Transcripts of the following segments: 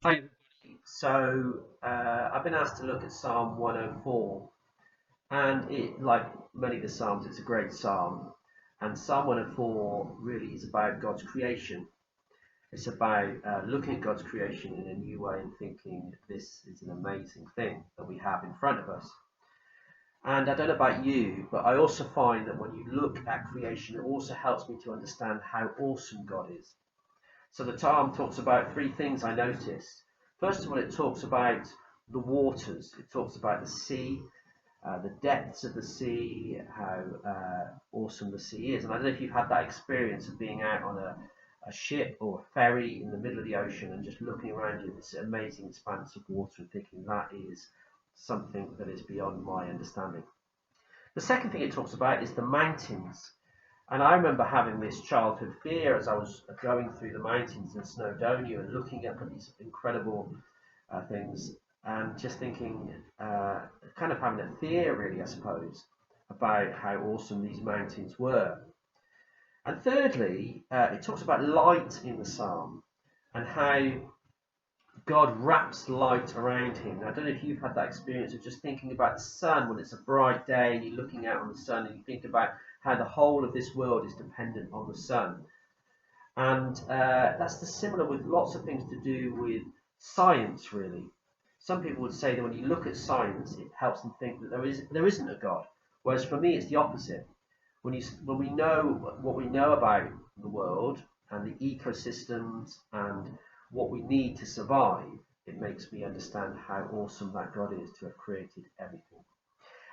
Hi everybody. I've been asked to look at Psalm 104, and like many of the Psalms, it's a great psalm. And Psalm 104 really is about God's creation. It's about looking at God's creation in a new way and thinking this is an amazing thing that we have in front of us. And I don't know about you, but I also find that when you look at creation, it also helps me to understand how awesome God is. So the psalm talks about three things I noticed. First of all, it talks about the waters. It talks about the sea, the depths of the sea, how awesome the sea is. And I don't know if you've had that experience of being out on a ship or a ferry in the middle of the ocean and just looking around you at this amazing expanse of water and thinking that is something that is beyond my understanding. The second thing it talks about is the mountains. And I remember having this childhood fear as I was going through the mountains in Snowdonia and looking up at these incredible things and just thinking, kind of having a fear, really, I suppose, about how awesome these mountains were. And thirdly, it talks about light in the psalm and how God wraps light around him. Now, I don't know if you've had that experience of just thinking about the sun when it's a bright day and you're looking out on the sun and you think about how the whole of this world is dependent on the sun. And that's the similar with lots of things to do with science, really. Some people would say that when you look at science, it helps them think that there isn't a God. Whereas for me, it's the opposite. When we know what we know about the world and the ecosystems and what we need to survive, it makes me understand how awesome that God is to have created everything.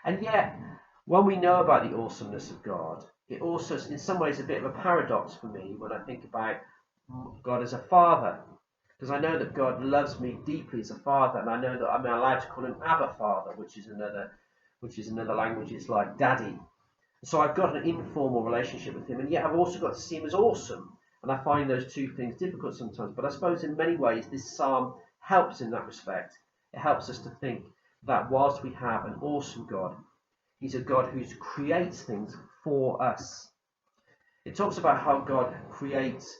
And yet, when we know about the awesomeness of God, it also, in some ways, a bit of a paradox for me when I think about God as a father. Because I know that God loves me deeply as a father, and I know that I'm allowed to call him Abba Father, which is another language. It's like Daddy. So I've got an informal relationship with him, and yet I've also got to see him as awesome. And I find those two things difficult sometimes. But I suppose in many ways this psalm helps in that respect. It helps us to think that whilst we have an awesome God, he's a God who creates things for us. It talks about how God creates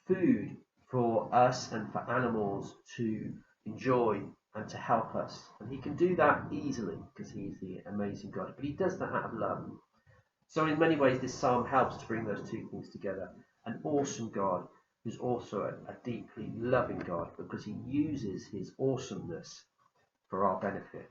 food for us and for animals to enjoy and to help us. And he can do that easily because he's the amazing God. But he does that out of love. So in many ways, this psalm helps to bring those two things together. An awesome God who's also a deeply loving God because he uses his awesomeness for our benefit.